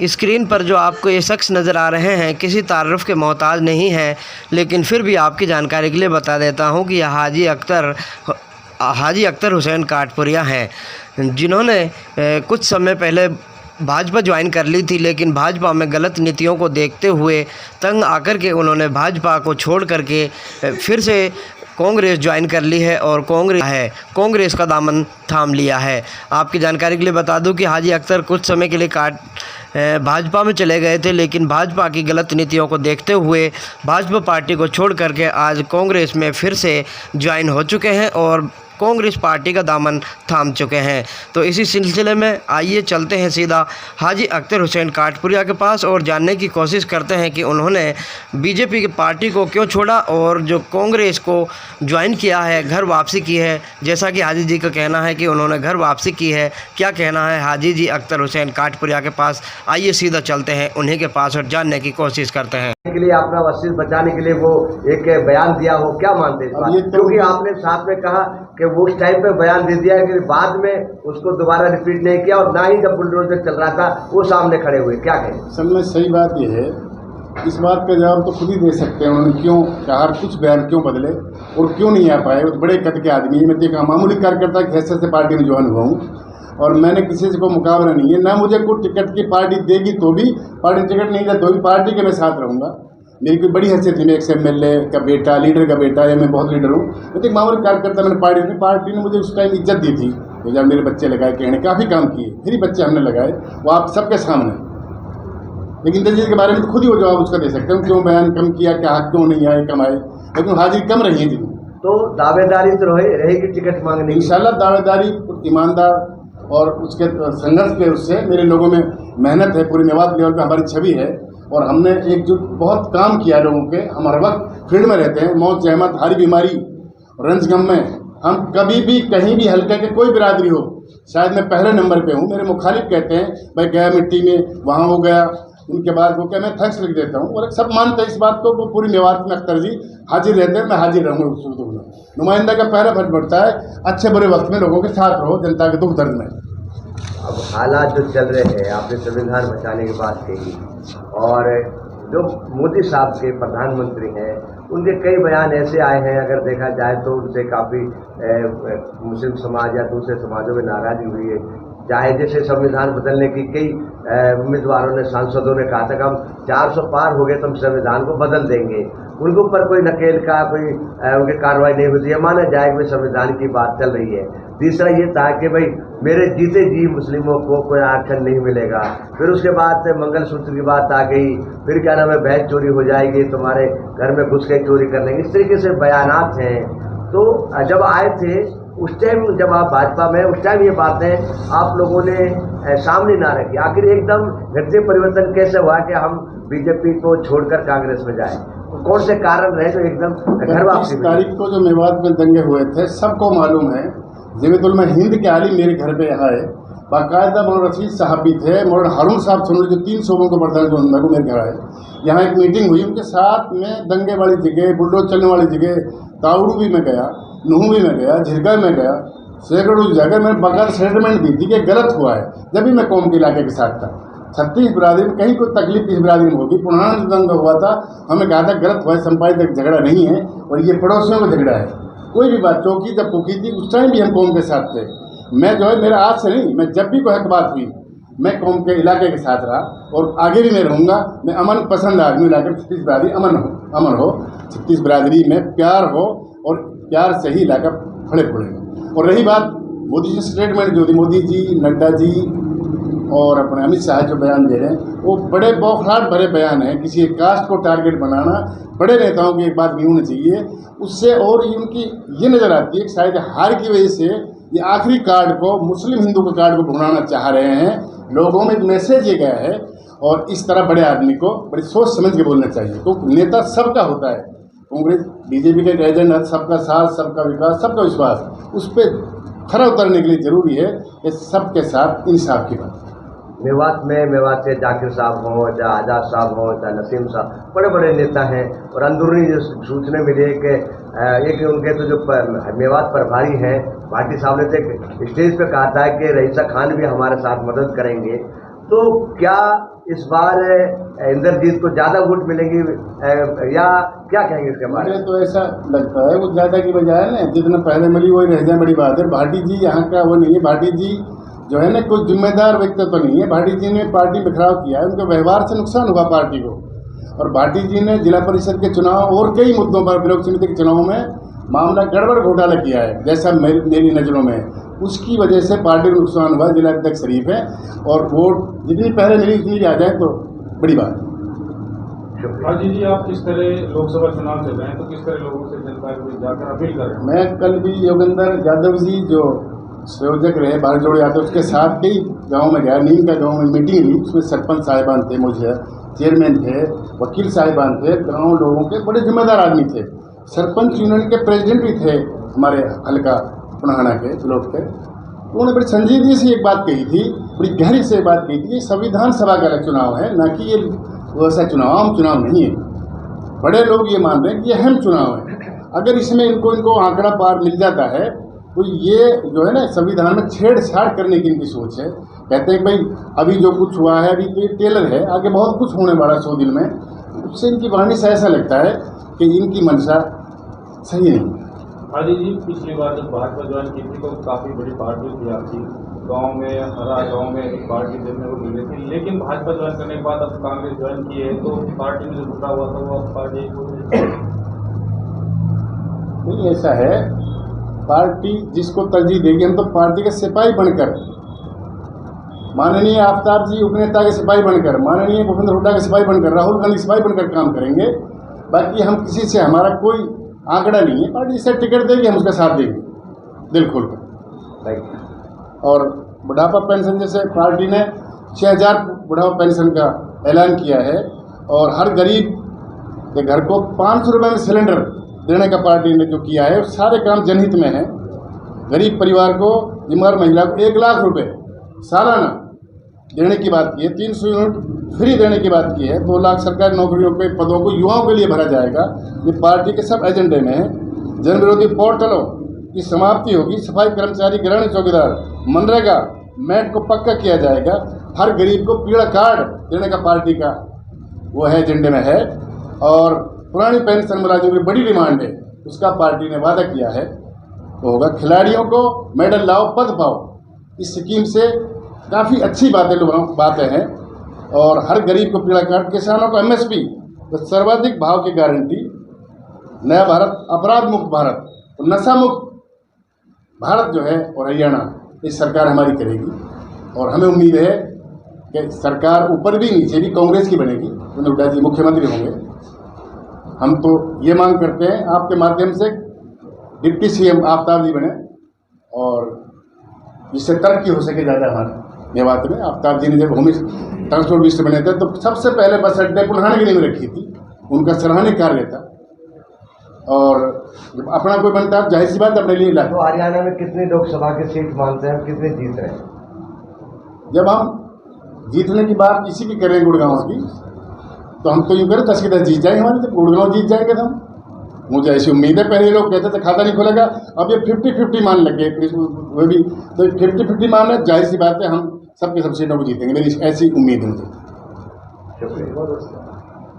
Screen पर जो आपको ये शख्स नज़र आ रहे हैं किसी तारुफ के मोहताज नहीं हैं, लेकिन फिर भी आपकी जानकारी के लिए बता देता हूँ कि यह हाजी अख्तर हुसैन काटपुरिया हैं, जिन्होंने कुछ समय पहले भाजपा ज्वाइन कर ली थी, लेकिन भाजपा में गलत नीतियों को देखते हुए तंग आकर के उन्होंने भाजपा को छोड़ करके फिर से कांग्रेस ज्वाइन कर ली है और कांग्रेस का दामन थाम लिया है। आपकी जानकारी के लिए बता दूं कि हाजी अख्तर कुछ समय के लिए भाजपा में चले गए थे, लेकिन भाजपा की गलत नीतियों को देखते हुए भाजपा पार्टी को छोड़ करके आज कांग्रेस में फिर से ज्वाइन हो चुके हैं और कांग्रेस पार्टी का दामन थाम चुके हैं। तो इसी सिलसिले में आइए चलते हैं सीधा हाजी अख्तर हुसैन काटपुरिया के पास और जानने की कोशिश करते हैं कि उन्होंने बीजेपी की पार्टी को क्यों छोड़ा और जो कांग्रेस को ज्वाइन किया है, घर वापसी की है, जैसा कि हाजी जी का कहना है कि उन्होंने घर वापसी की है। क्या कहना है हाजी जी अख्तर हुसैन काटपुरिया के पास, आइए सीधा चलते हैं उन्हीं के पास और जानने की कोशिश करते हैं। के लिए अपना वसीयत बचाने के लिए वो एक बयान दिया हो, क्या मानते हैं? क्योंकि आपने साथ में कहा कि वो उस टाइम पे बयान दे दिया कि बाद में उसको दोबारा रिपीट नहीं किया और ना ही जब बुलडोजर चल रहा था वो सामने खड़े हुए, क्या कहें? असल में सही बात यह है, इस बात का जवाब तो खुद ही दे सकते हैं उन्होंने क्यों कहा, कुछ बयान क्यों बदले और क्यों नहीं आ पाए। वो बड़े कद के आदमी है, मैं तो एक मामूली कार्यकर्ता की हैसियत से पार्टी में ज्वाइन हुआ हूँ और मैंने किसी से कोई मुकाबला नहीं है, ना मुझे कोई टिकट की पार्टी देगी तो भी, पार्टी टिकट नहीं दे तो भी पार्टी के मैं साथ रहूँगा। मेरी कोई बड़ी हैसियत नहीं, मैं एक MLA का बेटा, लीडर का बेटा, या मैं बहुत लीडर हूँ, मैं तो एक मामूली कार्यकर्ता। मैंने पार्टी ने मुझे उस टाइम इज्जत दी थी, तो जब मेरे बच्चे लगाए कहने, काफ़ी काम किए, फिर ही बच्चे हमने लगाए, वो आप सबके सामने। लेकिन इंद्रजीत के बारे में तो खुद ही वो जवाब उसका दे सकते हैं, क्यों बयान कम किया, क्या क्यों नहीं आए, कम आए, लेकिन हाजिरी कम रही है जी। तो दावेदारी तो रहेगी टिकट मांगने, इंशाल्लाह दावेदारी, ईमानदार और उसके संघर्ष के उससे मेरे लोगों में मेहनत है, पूरी मेवात लेवल पर हमारी छवि है और हमने एकजुट बहुत काम किया लोगों के। हम हर वक्त फील्ड में रहते हैं, मौत जहमत, हारी बीमारी, रंज गम में हम कभी भी कहीं भी हल्के के कोई बिरादरी हो, शायद मैं पहले नंबर पे हूँ। मेरे मुखालिफ कहते हैं भाई गया मिट्टी में, वहाँ हो गया, उनके बाद वो क्या, मैं थैंक्स लिख देता हूँ और सब मानते हैं इस बात को। वो पूरी मेवात में अख्तर जी हाजिर रहते हैं, मैं हाजिर रहूँगा। नुमाइंदा का पहला फर्ज पड़ता है अच्छे बुरे वक्त में लोगों के साथ रहो, जनता के दुख दर्द में। अब हालात जो चल रहे हैं, आपने संविधान बचाने की बात कही और जो मोदी साहब के प्रधानमंत्री हैं उनके कई बयान ऐसे आए हैं, अगर देखा जाए तो उनसे काफ़ी मुस्लिम समाज या दूसरे समाजों में नाराजगी हुई है। चाहे जैसे संविधान बदलने की कई उम्मीदवारों ने, सांसदों ने कहा था कि हम 400 पार हो गए तो हम संविधान को बदल देंगे। उनके ऊपर कोई नकेल का कोई उनकी कार्रवाई नहीं होती है, माना जाए कि संविधान की बात चल रही है। तीसरा ये था कि भाई मेरे जीते जी मुस्लिमों को कोई आरक्षण नहीं मिलेगा। फिर उसके बाद मंगलसूत्र की बात आ गई, फिर क्या नाम है, बहन चोरी हो जाएगी, तुम्हारे घर में घुस के चोरी कर लेंगे, इस तरीके से बयानात हैं। तो जब आए थे उस टाइम, जब आप भाजपा में, उस टाइम ये बातें आप लोगों ने सामने ना रखी। आखिर एकदम हृदय परिवर्तन कैसे हुआ कि हम बीजेपी को छोड़कर कांग्रेस में जाए? कौन से कारण रहे जो एकदम घर वापसी? तारीख को जो मेवात में दंगे हुए थे सबको मालूम है। ज़मीतुल हिंद के आलिम मेरे घर पे यहाँ है, बाकायदा मौलाना रशीद साहब भी थे, मौलाना हारून साहब सुन जो 3 सूबों को प्रधान जो अंदर मेरे घर आए। यहाँ एक मीटिंग हुई, उनके साथ में दंगे वाली जगह, बुलडोज चलने वाली जगह, ताउड़ू भी मैं गया, नूह भी मैं गया, झिरका में गया, सैकड़ों जगह मैंने बगैर स्टेटमेंट दी थी कि गलत हुआ है। जब भी मैं कौम के इलाके के साथ था, 36 बिरादरी में कहीं कोई तकलीफ किस बिरादरी में होगी। पुराना जो दंगा हुआ था, हमें कहा था गलत हुआ है, संपादित झगड़ा नहीं है और ये पड़ोसियों का झगड़ा है। कोई भी बात चौकी जब पुखी थी उस टाइम भी हम कौम के साथ थे। मैं जो है, मेरा आज से नहीं, मैं जब भी कोई हक बात हुई मैं कौम के इलाके के साथ रहा और आगे भी मैं रहूँगा। मैं अमन पसंद आदमी, इलाके 36 बिरादरी अमन हो, 36 बिरादरी में प्यार हो और प्यार से ही इलाका फड़े फूलेगा। और रही बात मोदी जी स्टेटमेंट जो थी, मोदी जी, नड्डा जी और अपने अमित शाह जो बयान दे रहे हैं, वो बड़े बौखलाहट भरे बयान हैं। किसी एक कास्ट को टारगेट बनाना, बड़े नेताओं की एक बात नहीं होनी चाहिए उससे। और उनकी ये नज़र आती है कि शायद हार की वजह से ये आखिरी कार्ड को, मुस्लिम हिंदू के कार्ड को ढूंढाना चाह रहे हैं। लोगों में एक मैसेज ये गया है और इस तरह बड़े आदमी को बड़ी सोच समझ के बोलना चाहिए। तो नेता सबका होता है, कांग्रेस बीजेपी का एजेंड है, सबका साथ, सबका विकास, सबका विश्वास, उस पर खरा उतरने के लिए जरूरी है कि सबके साथ इंसाफ की बात। मेवात के जाकिर साहब हों, चाहे आज़ाद साहब हों, चाहे नसीम साहब, बड़े बड़े नेता हैं और अंदरूनी जो सूचना मिली है कि एक उनके तो जो मेवात प्रभारी हैं भाटी साहब ने तो स्टेज पे कहा था कि रईसा खान भी हमारे साथ मदद करेंगे। तो क्या इस बार इंद्रजीत को ज़्यादा वोट मिलेंगे या क्या कहेंगे इसके बारे में? मुझे तो ऐसा लगता है वो ज़्यादा की बजाय ना जितना पहले मिली वही रह जाए, बड़ी बात है। भाटी जी यहाँ का वो नहीं है। भाटी जी जो है ना कोई जिम्मेदार व्यक्ति तो नहीं है। भाटी जी ने पार्टी में बिखराव किया है, उनके व्यवहार से नुकसान हुआ पार्टी को। और भाटी जी ने जिला परिषद के चुनाव और कई मुद्दों पर ब्लॉक समिति के चुनाव में मामला गड़बड़ घोटाला किया है, जैसा मेरी नज़रों में। उसकी वजह से पार्टी को नुकसान हुआ। जिला अध्यक्ष शरीफ है और वोट जितनी पहले मिली उतनी आ जाए तो बड़ी बात है। हाजी जी, आप किस तरह लोकसभा चुनाव चल रहे हैं तो किस तरह लोगों से जनता को जाकर अपील कर रहे हैं? मैं कल भी योगेंद्र यादव जी जो संयोजक रहे भारत जोड़ो यादव, उसके साथ कई गाँव में गया। नीम का गाँव में मीटिंग हुई, उसमें सरपंच साहिबान थे, मुझे चेयरमैन थे, वकील साहिबान थे, गाँव लोगों के बड़े जिम्मेदार आदमी थे। सरपंच यूनियन के प्रेसिडेंट भी थे हमारे हल्का पुनाहाना के ब्लॉक के। उन्होंने बड़ी संजीदगी से एक बात कही थी, बड़ी गहरी से एक बात कही थी, ये संविधान सभा का चुनाव है, ना कि ये वैसा चुनाव आम चुनाव नहीं है। बड़े लोग ये मान रहे हैं कि ये अहम चुनाव है। अगर इसमें इनको आंकड़ा पार मिल जाता है तो ये जो है ना संविधान में छेड़छाड़ करने की इनकी सोच है। कहते हैं भाई अभी जो कुछ हुआ है अभी तो ये टेलर है, आगे बहुत कुछ होने वाला 100 दिन में। उससे इनकी वाणी से ऐसा लगता है कि इनकी मंशा सही नहीं। हाजी जी, पिछली बार जब भाजपा ज्वाइन की थी तो काफ़ी बड़ी पार्टी थी आपकी, गांव में हरा गांव में एक पार्टी देखने को मिल रही थी। लेकिन भाजपा ज्वाइन करने के बाद अब कांग्रेस ज्वाइन की है तो पार्टी में जो टूटा हुआ था वो पार्टी नहीं, ऐसा है पार्टी जिसको तरजीह देगी। हम तो पार्टी के सिपाही बनकर, माननीय आफ्ताब जी उपनेता के सिपाही बनकर, माननीय भूपेंद्र हुड्डा के सिपाही बनकर, राहुल गांधी सिपाही बनकर काम करेंगे। बाकी हम किसी से हमारा कोई आंकड़ा नहीं है। पार्टी से टिकट देगी हम उसका साथ देंगे दिल खोल कर। और बुढ़ापा पेंशन जैसे पार्टी ने 6000 बुढ़ापा पेंशन का ऐलान किया है और हर गरीब के घर को 500 रुपये में सिलेंडर देने का पार्टी ने जो किया है सारे काम जनहित में है। गरीब परिवार को, बीमार महिला को 1 लाख रुपए सालाना देने की बात की है। 300 यूनिट फ्री देने की बात की है। 2 लाख सरकारी नौकरियों के पदों को युवाओं के लिए भरा जाएगा। ये पार्टी के सब एजेंडे में है। जन विरोधी पोर्टलों की समाप्ति होगी। सफाई कर्मचारी, ग्रामीण चौकीदार, मनरेगा, मैट को पक्का किया जाएगा। हर गरीब को पीड़ा कार्ड देने का पार्टी का वो है, एजेंडे में है। और पुरानी पेंशन मुलाजिमों की बड़ी डिमांड है, उसका पार्टी ने वादा किया है वो होगा। खिलाड़ियों को मेडल लाओ, पद पाओ, इस स्कीम से काफ़ी अच्छी बातें हैं। और हर गरीब को पीड़ा कार्ड, किसानों को MSP, तो सर्वाधिक भाव की गारंटी। नया भारत, अपराध मुक्त भारत, तो नशा मुक्त भारत जो है और हरियाणा, इस सरकार हमारी करेगी। और हमें उम्मीद है कि सरकार ऊपर भी नीचे भी कांग्रेस की बनेगी। हुड्डा जी मुख्यमंत्री होंगे। हम तो ये मांग करते हैं आपके माध्यम से डिप्टी CM आफ्ताब जी बने और जिससे तरक्की हो सके ज़्यादा हमारे मेवात में। आफ्ताब जी ने जब भूमि ट्रांसपोर्ट मिनिस्टर बने थे तो सबसे पहले बस अड्डे पुनाहाना के लिए में रखी थी, उनका सराहनीय कार्य था। और जब अपना कोई बनता है जाहिर सी बात अपने लिए लाए। तो हरियाणा में कितनी लोकसभा की सीट मानते हैं, कितने जीत रहे हैं? जब हम जीतने की बात किसी की करें गुड़गांव की, तो हम तो यूँ करें 10 के 10 जीत जाएंगे हमारे। जब गुड़गांव जीत जाएंगे तो मुझे ऐसी उम्मीद है। पहले लोग कहते थे खाता नहीं खुलेगा, अब ये 50-50 मान लग गए। वो भी तो 50-50 मान है, जाहिर सी बात है हम सबके सब सीटों को जीतेंगे। मेरी ऐसी उम्मीद है मुझे। शुक्रिया।